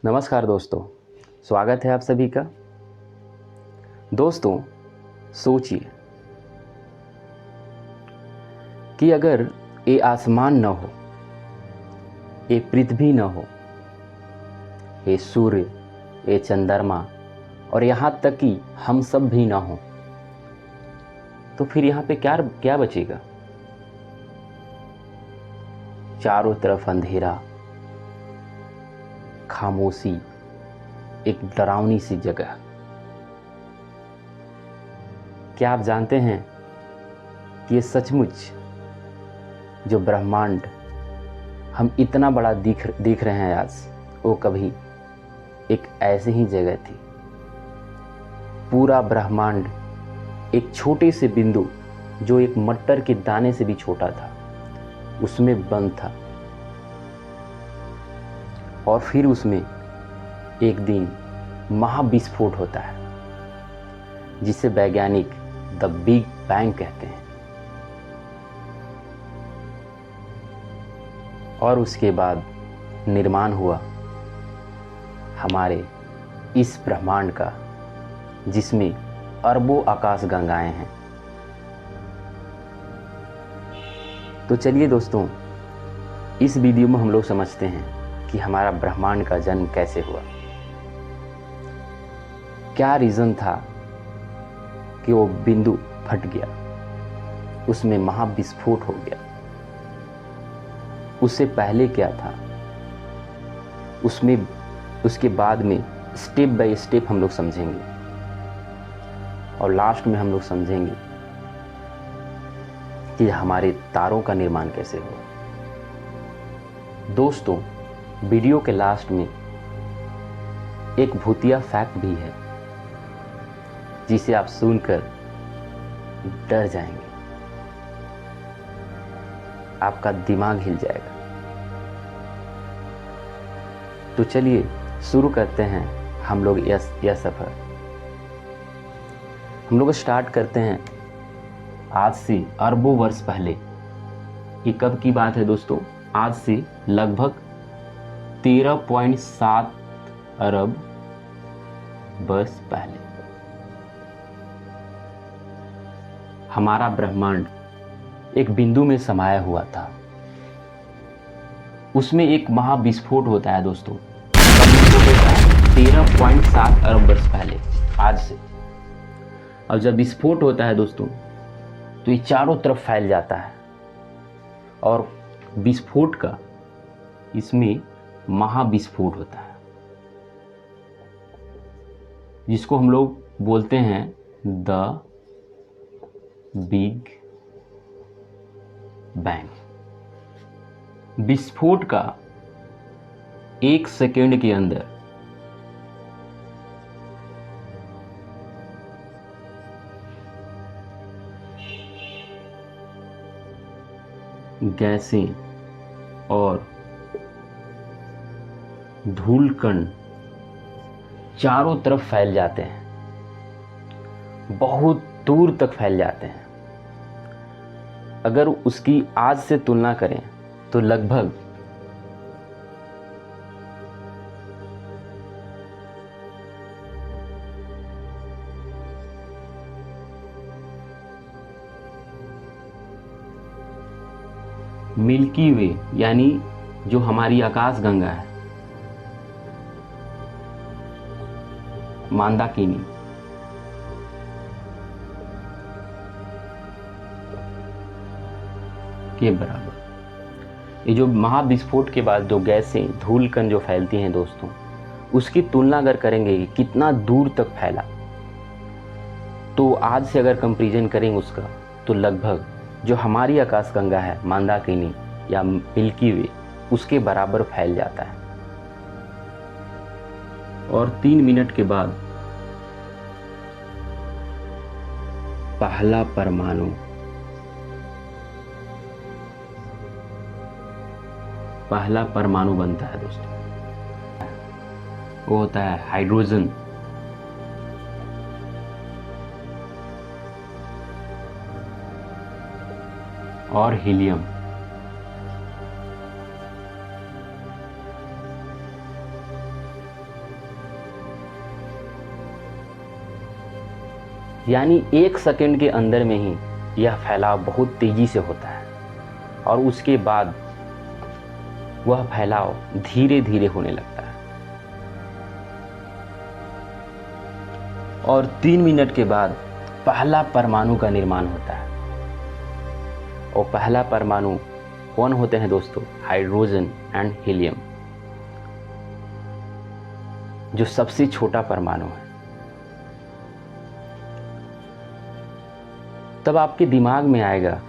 नमस्कार दोस्तों, स्वागत है आप सभी का। दोस्तों, सोचिए कि अगर ये आसमान न हो, ये पृथ्वी न हो, ये सूर्य, ये चंद्रमा और यहाँ तक कि हम सब भी ना हो, तो फिर यहाँ पे क्या क्या बचेगा? चारों तरफ अंधेरा, खामोशी, एक डरावनी सी जगह। क्या आप जानते हैं कि ये सचमुच जो ब्रह्मांड हम इतना बड़ा दिख रहे हैं आज, वो कभी एक ऐसी ही जगह थी। पूरा ब्रह्मांड एक छोटे से बिंदु, जो एक मटर के दाने से भी छोटा था, उसमें बंद था। और फिर उसमें एक दिन महाविस्फोट होता है, जिसे वैज्ञानिक द बिग बैंग कहते हैं। और उसके बाद निर्माण हुआ हमारे इस ब्रह्मांड का, जिसमें अरबों आकाश गंगाएं हैं। तो चलिए दोस्तों, इस वीडियो में हम लोग समझते हैं कि हमारा ब्रह्मांड का जन्म कैसे हुआ। क्या रीज़न था कि वो बिंदु फट गया, उसमें महाविस्फोट हो गया। उससे पहले क्या था, उसके बाद में स्टेप बाय स्टेप हम लोग समझेंगे, और लास्ट में हम लोग समझेंगे कि हमारे तारों का निर्माण कैसे हुआ। दोस्तों, वीडियो के लास्ट में एक भूतिया फैक्ट भी है, जिसे आप सुनकर डर जाएंगे, आपका दिमाग हिल जाएगा। तो चलिए शुरू करते हैं हम लोग यह सफर। हम लोग स्टार्ट करते हैं आज से अरबों वर्ष पहले। ये कब की बात है दोस्तों? आज से लगभग 13.7 अरब वर्ष पहले हमारा ब्रह्मांड एक बिंदु में समाया हुआ था। उसमें एक महाविस्फोट होता है दोस्तों। 13.7 अरब वर्ष पहले आज से। और जब विस्फोट होता है दोस्तों, तो ये चारों तरफ फैल जाता है, और विस्फोट का इसमें महाविस्फोट होता है, जिसको हम लोग बोलते हैं द बिग बैंग। विस्फोट का 1 सेकेंड के अंदर गैसें और धूल कण चारों तरफ फैल जाते हैं, बहुत दूर तक फैल जाते हैं। अगर उसकी आज से तुलना करें तो लगभग मिल्की वे, यानी जो हमारी आकाश गंगा है, मंदाकिनी, के बराबर। ये जो महाविस्फोट के बाद जो गैसें, धूल कण जो फैलती हैं दोस्तों, उसकी तुलना अगर करेंगे कि कितना दूर तक फैला, तो आज से अगर कंपैरिजन करेंगे उसका, तो लगभग जो हमारी आकाशगंगा है, मंदाकिनी या मिल्की वे, उसके बराबर फैल जाता है। और 3 मिनट के बाद पहला परमाणु बनता है दोस्तों। वो होता है हाइड्रोजन। और हीलियम। यानी 1 सेकंड के अंदर में ही यह फैलाव बहुत तेजी से होता है और उसके बाद वह फैलाव धीरे धीरे होने लगता है और 3 मिनट के बाद पहला परमाणु का निर्माण होता है। और पहला परमाणु कौन होते हैं दोस्तों? हाइड्रोजन एंड हीलियम, जो सबसे छोटा परमाणु है। तब आपके दिमाग में आएगा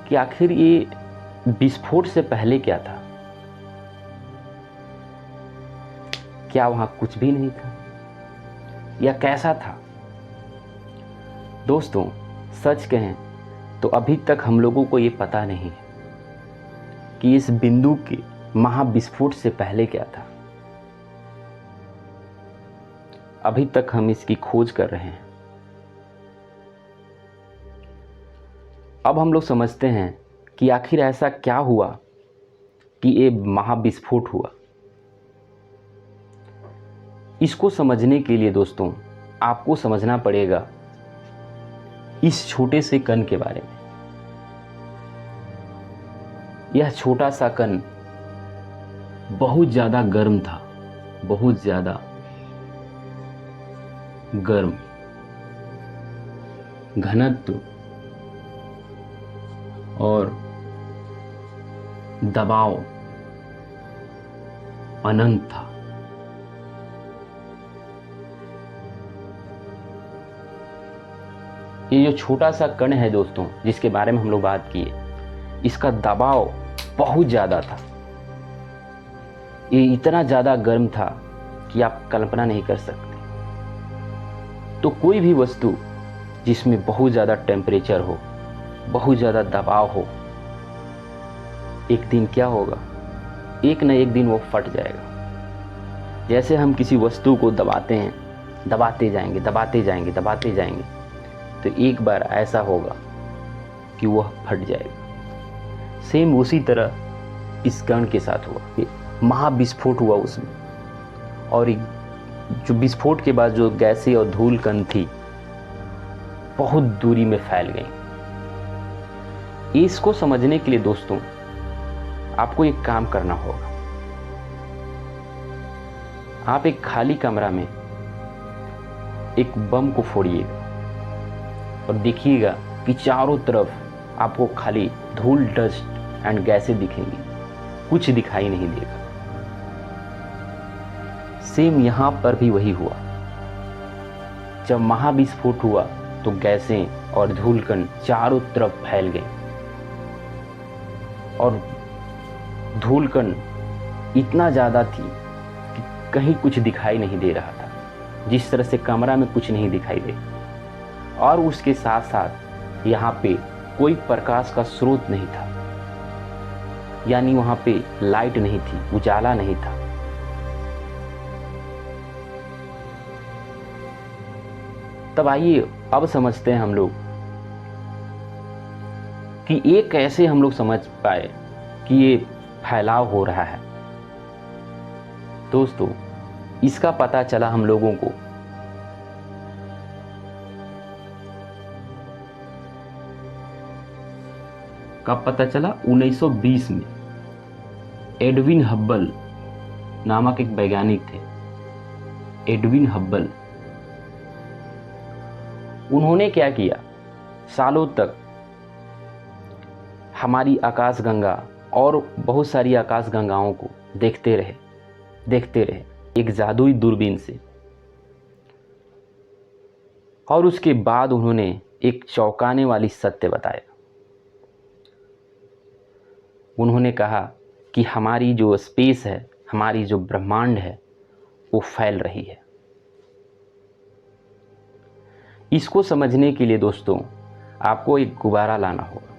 कि आखिर ये विस्फोट से पहले क्या था? क्या वहां कुछ भी नहीं था या कैसा था? दोस्तों सच कहें तो अभी तक हम लोगों को ये पता नहीं है कि इस बिंदु के महाविस्फोट से पहले क्या था। अभी तक हम इसकी खोज कर रहे हैं। अब हम लोग समझते हैं कि आखिर ऐसा क्या हुआ कि ये महाविस्फोट हुआ। इसको समझने के लिए दोस्तों आपको समझना पड़ेगा इस छोटे से कण के बारे में। यह छोटा सा कण बहुत ज़्यादा गर्म था, बहुत ज़्यादा गर्म, घनत्व और दबाव अनंत था। ये जो छोटा सा कण है दोस्तों जिसके बारे में हम लोग बात किए, इसका दबाव बहुत ज़्यादा था। ये इतना ज़्यादा गर्म था कि आप कल्पना नहीं कर सकते। तो कोई भी वस्तु जिसमें बहुत ज़्यादा टेम्परेचर हो, बहुत ज़्यादा दबाव हो, एक दिन क्या होगा? एक न एक दिन वो फट जाएगा। जैसे हम किसी वस्तु को दबाते हैं, दबाते जाएंगे, दबाते जाएंगे, दबाते जाएंगे, तो एक बार ऐसा होगा कि वह फट जाएगा। सेम उसी तरह इस कण के साथ हुआ, महाविस्फोट हुआ उसमें। और जो विस्फोट के बाद जो गैसें और धूल कण थी बहुत दूरी में फैल गई। इसको समझने के लिए दोस्तों आपको एक काम करना होगा। आप एक खाली कमरा में एक बम को फोड़िएगा और देखिएगा कि चारों तरफ आपको खाली धूल, डस्ट एंड गैसें दिखेंगी, कुछ दिखाई नहीं देगा। सेम यहां पर भी वही हुआ। जब महाविस्फोट हुआ तो गैसें और धूलकण चारों तरफ फैल गए और धूलकण इतना ज़्यादा थी कि कहीं कुछ दिखाई नहीं दे रहा था, जिस तरह से कमरा में कुछ नहीं दिखाई दे। और उसके साथ साथ यहाँ पे कोई प्रकाश का स्रोत नहीं था, यानी वहाँ पे लाइट नहीं थी, उजाला नहीं था। तब आइए अब समझते हैं हम लोग कि ये कैसे हम लोग समझ पाए कि ये फैलाव हो रहा है। दोस्तों इसका पता चला हम लोगों को कब पता चला? 1920 में एडविन हब्बल नामक एक वैज्ञानिक थे, एडविन हब्बल। उन्होंने क्या किया, सालों तक हमारी आकाशगंगा और बहुत सारी आकाशगंगाओं को देखते रहे एक जादुई दूरबीन से। और उसके बाद उन्होंने एक चौंकाने वाली सत्य बताया। उन्होंने कहा कि हमारी जो स्पेस है, हमारी जो ब्रह्मांड है, वो फैल रही है। इसको समझने के लिए दोस्तों आपको एक गुब्बारा लाना होगा।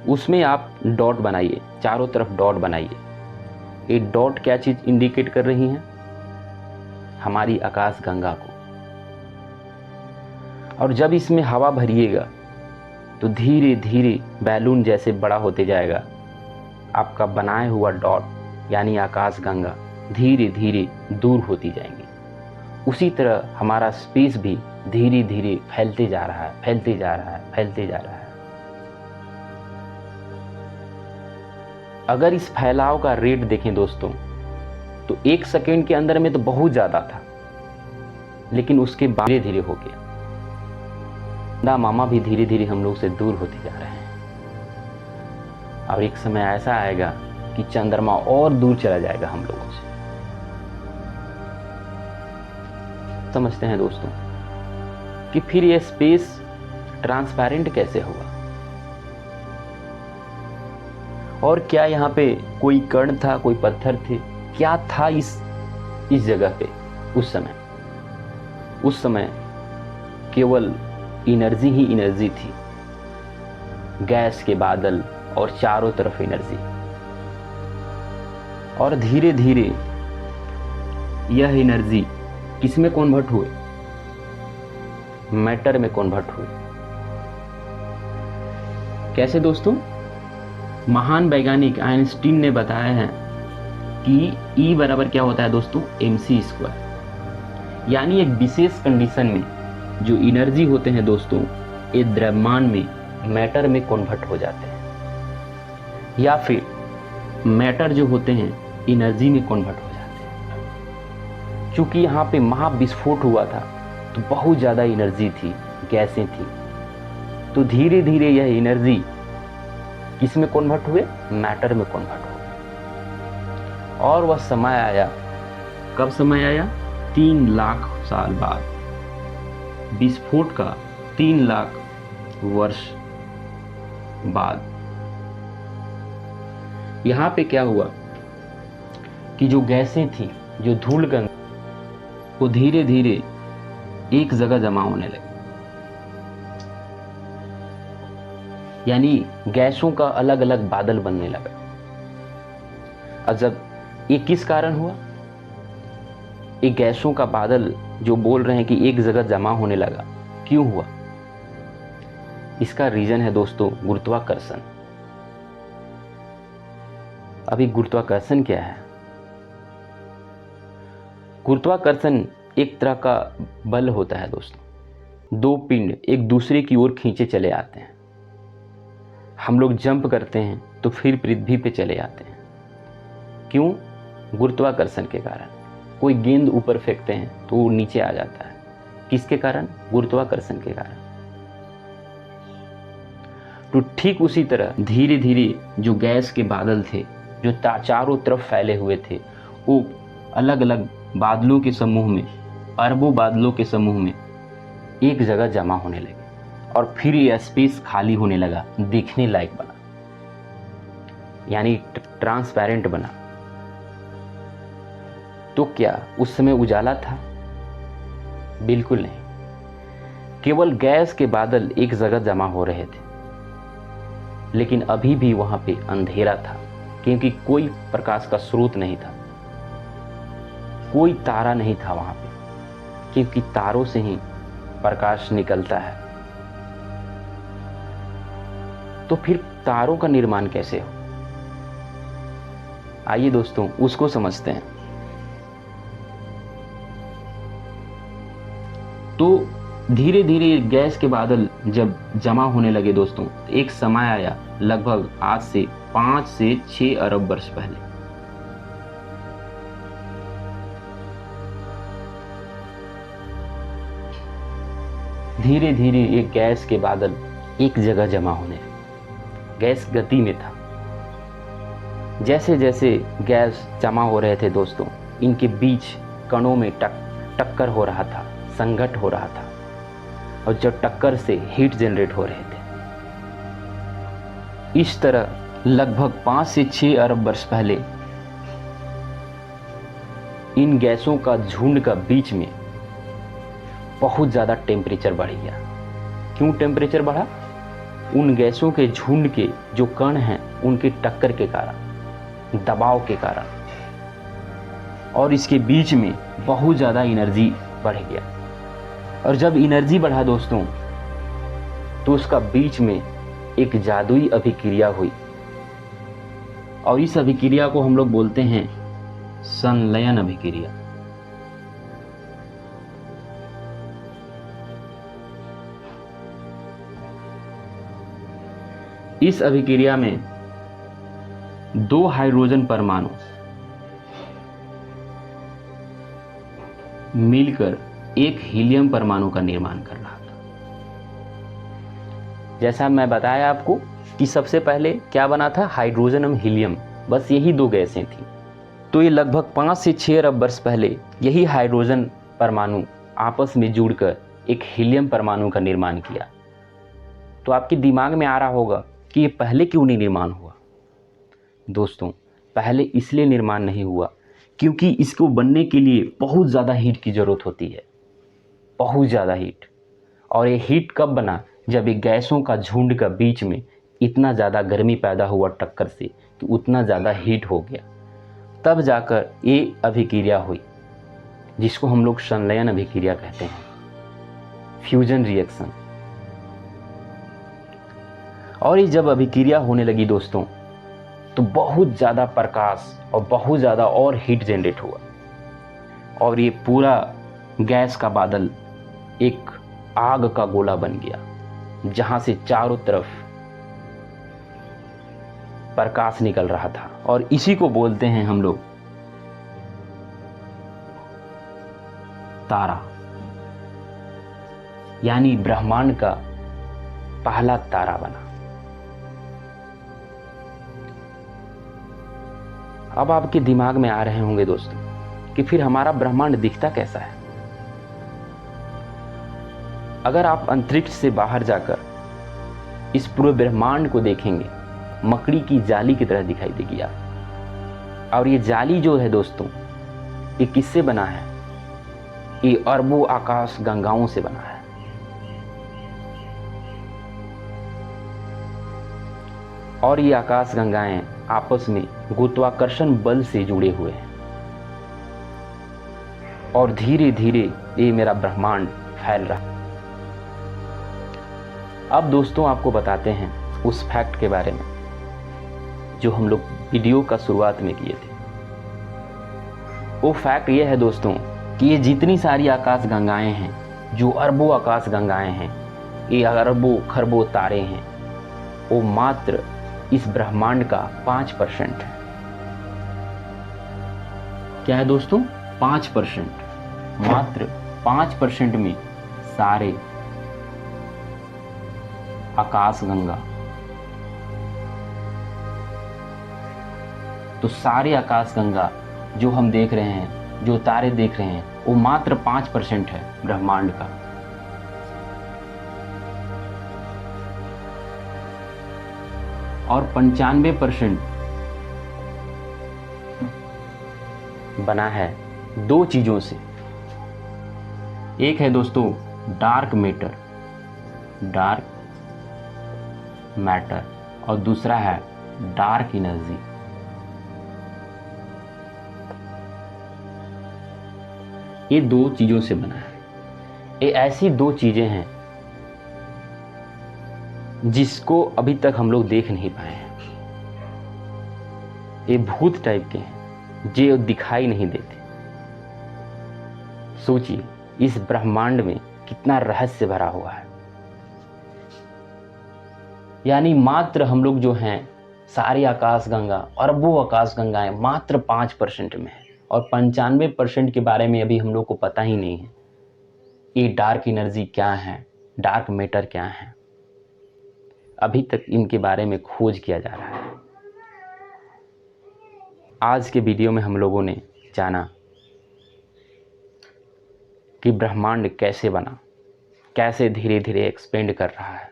उसमें आप डॉट बनाइए, चारों तरफ डॉट बनाइए। ये डॉट क्या चीज़ इंडिकेट कर रही हैं? हमारी आकाशगंगा को। और जब इसमें हवा भरिएगा तो धीरे धीरे बैलून जैसे बड़ा होते जाएगा। आपका बनाया हुआ डॉट यानी आकाशगंगा धीरे धीरे दूर होती जाएंगी उसी तरह हमारा स्पेस भी धीरे धीरे फैलते जा रहा है, फैलते जा रहा है, फैलते जा रहा है। अगर इस फैलाव का रेट देखें दोस्तों, तो 1 सेकेंड के अंदर में तो बहुत ज़्यादा था, लेकिन उसके बाद धीरे धीरे हो गया। ना मामा भी धीरे धीरे हम लोग से दूर होते जा रहे हैं, और एक समय ऐसा आएगा कि चंद्रमा और दूर चला जाएगा हम लोगों से। समझते हैं दोस्तों कि फिर ये स्पेस ट्रांसपेरेंट कैसे हुआ, और क्या यहाँ पे कोई कण था, कोई पत्थर थे, क्या था इस जगह पे उस समय केवल एनर्जी ही एनर्जी थी, गैस के बादल और चारों तरफ एनर्जी। और धीरे धीरे यह एनर्जी किस में कन्वर्ट हुए? मैटर में कन्वर्ट हुए। कैसे दोस्तों? महान वैज्ञानिक आइंस्टीन ने बताया है कि E बराबर क्या होता है दोस्तों? mc²। यानी एक विशेष कंडीशन में जो एनर्जी होते हैं दोस्तों, ये द्रव्यमान में, मैटर में कन्वर्ट हो जाते हैं, या फिर मैटर जो होते हैं एनर्जी में कन्वर्ट हो जाते हैं। क्योंकि यहाँ पे महाविस्फोट हुआ था तो बहुत ज़्यादा एनर्जी थी, गैसें थी, तो धीरे धीरे यह एनर्जी किस में कन्वर्ट हुए? मैटर में कन्वर्ट हुए। और वह समय आया, कब समय आया? 3 लाख साल बाद, विस्फोट का 3 लाख वर्ष बाद। यहाँ पे क्या हुआ कि जो गैसें थी, जो धूलकण, वो धीरे धीरे एक जगह जमा होने लगी। यानी गैसों का अलग अलग बादल बनने लगा। अब जब ये किस कारण हुआ? एक गैसों का बादल जो बोल रहे हैं कि एक जगह जमा होने लगा, क्यों हुआ? इसका रीजन है दोस्तों गुरुत्वाकर्षण। अभी गुरुत्वाकर्षण क्या है? गुरुत्वाकर्षण एक तरह का बल होता है दोस्तों। 2 पिंड एक दूसरे की ओर खींचे चले आते हैं। हम लोग जंप करते हैं तो फिर पृथ्वी पे चले आते हैं। क्यों? गुरुत्वाकर्षण के कारण। कोई गेंद ऊपर फेंकते हैं तो वो नीचे आ जाता है, किसके कारण? गुरुत्वाकर्षण के कारण। तो ठीक उसी तरह धीरे धीरे जो गैस के बादल थे, जो चारों तरफ फैले हुए थे, वो अलग अलग बादलों के समूह में, अरबों बादलों के समूह में एक जगह जमा होने लगे, और फिर यह स्पेस खाली होने लगा, दिखने लायक बना, यानी ट्रांसपेरेंट बना। तो क्या उस समय उजाला था? बिल्कुल नहीं। केवल गैस के बादल एक जगह जमा हो रहे थे, लेकिन अभी भी वहां पे अंधेरा था, क्योंकि कोई प्रकाश का स्रोत नहीं था, कोई तारा नहीं था वहां पे, क्योंकि तारों से ही प्रकाश निकलता है। तो फिर तारों का निर्माण कैसे हो? आइए दोस्तों उसको समझते हैं। तो धीरे धीरे गैस के बादल जब जमा होने लगे दोस्तों, एक समय आया लगभग आज से 5 से 6 अरब वर्ष पहले। धीरे धीरे ये गैस के बादल एक जगह जमा होने लगे। गैस गति में था। जैसे जैसे गैस जमा हो रहे थे दोस्तों, इनके बीच कणों में टक्कर हो रहा था, संघट हो रहा था, और जब टक्कर से हीट जनरेट हो रहे थे। इस तरह लगभग 5 से 6 अरब वर्ष पहले इन गैसों का झुंड का बीच में बहुत ज़्यादा टेम्परेचर बढ़ गया। क्यों टेम्परेचर बढ़ा? उन गैसों के झुंड के जो कण हैं उनके टक्कर के कारण, दबाव के कारण, और इसके बीच में बहुत ज़्यादा एनर्जी बढ़ गया। और जब एनर्जी बढ़ा दोस्तों, तो उसका बीच में एक जादुई अभिक्रिया हुई, और इस अभिक्रिया को हम लोग बोलते हैं संलयन अभिक्रिया। इस अभिक्रिया में 2 हाइड्रोजन परमाणु मिलकर एक हीलियम परमाणु का निर्माण कर रहा था। जैसा मैं बताया आपको कि सबसे पहले क्या बना था, हाइड्रोजन और हीलियम, बस यही 2 गैसें थी। तो ये लगभग 5 से 6 अरब वर्ष पहले यही हाइड्रोजन परमाणु आपस में जुड़कर एक हीलियम परमाणु का निर्माण किया। तो आपके दिमाग में आ रहा होगा कि ये पहले क्यों नहीं निर्माण हुआ। दोस्तों, पहले इसलिए निर्माण नहीं हुआ क्योंकि इसको बनने के लिए बहुत ज़्यादा हीट की ज़रूरत होती है, बहुत ज़्यादा हीट। और ये हीट कब बना, जब एक गैसों का झुंड का बीच में इतना ज़्यादा गर्मी पैदा हुआ टक्कर से कि उतना ज़्यादा हीट हो गया, तब जाकर ये अभिक्रिया हुई, जिसको हम लोग संलयन अभिक्रिया कहते हैं, फ्यूजन रिएक्शन। और ये जब अभिक्रिया होने लगी दोस्तों, तो बहुत ज़्यादा प्रकाश और बहुत ज़्यादा और हीट जनरेट हुआ, और ये पूरा गैस का बादल एक आग का गोला बन गया, जहां से चारों तरफ प्रकाश निकल रहा था। और इसी को बोलते हैं हम लोग तारा, यानी ब्रह्मांड का पहला तारा बना। अब आपके दिमाग में आ रहे होंगे दोस्तों कि फिर हमारा ब्रह्मांड दिखता कैसा है। अगर आप अंतरिक्ष से बाहर जाकर इस पूरे ब्रह्मांड को देखेंगे, मकड़ी की जाली की तरह दिखाई देगी आप। और ये जाली जो है दोस्तों, ये किससे बना है? ये अरबों आकाश गंगाओं से बना है। और ये आकाश गंगाएं आपस में गुरुत्वाकर्षण बल से जुड़े हुए हैं, और धीरे धीरे ये मेरा ब्रह्मांड फैल रहा है। अब दोस्तों आपको बताते हैं उस फैक्ट के बारे में जो हम लोग वीडियो का शुरुआत में किए थे। वो फैक्ट ये है दोस्तों कि ये जितनी सारी आकाश गंगाएं हैं, जो अरबों आकाश गंगाएं हैं, ये अरबों खरबों तारे हैं, वो मात्र इस ब्रह्मांड का 5% है। क्या है दोस्तों? 5%। मात्र 5% में सारे आकाश गंगा, तो सारे आकाश गंगा जो हम देख रहे हैं, जो तारे देख रहे हैं, वो मात्र 5% है ब्रह्मांड का। और 95% बना है 2 चीजों से। एक है दोस्तों डार्क मैटर, और दूसरा है डार्क एनर्जी। ये 2 चीजों से बना है। ये ऐसी 2 चीजें हैं जिसको अभी तक हम लोग देख नहीं पाए हैं। ये भूत टाइप के हैं, जो दिखाई नहीं देते। सोचिए इस ब्रह्मांड में कितना रहस्य भरा हुआ है। यानी मात्र हम लोग जो हैं, सारी आकाश गंगा, अरबों आकाश गंगाएं मात्र 5% में है, और 95% के बारे में अभी हम लोग को पता ही नहीं है। ये डार्क एनर्जी क्या है, डार्क मैटर क्या है, अभी तक इनके बारे में खोज किया जा रहा है। आज के वीडियो में हम लोगों ने जाना कि ब्रह्मांड कैसे बना, कैसे धीरे धीरे एक्सपेंड कर रहा है,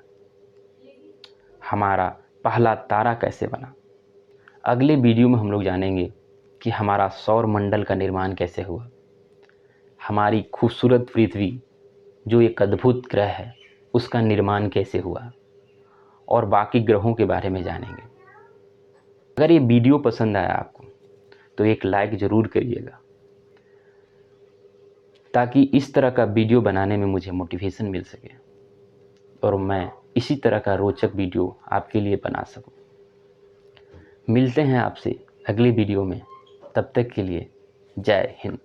हमारा पहला तारा कैसे बना। अगले वीडियो में हम लोग जानेंगे कि हमारा सौर मंडल का निर्माण कैसे हुआ, हमारी खूबसूरत पृथ्वी जो एक अद्भुत ग्रह है उसका निर्माण कैसे हुआ, और बाकी ग्रहों के बारे में जानेंगे। अगर ये वीडियो पसंद आया आपको तो एक लाइक ज़रूर करिएगा, ताकि इस तरह का वीडियो बनाने में मुझे मोटिवेशन मिल सके और मैं इसी तरह का रोचक वीडियो आपके लिए बना सकूं। मिलते हैं आपसे अगली वीडियो में, तब तक के लिए जय हिंद।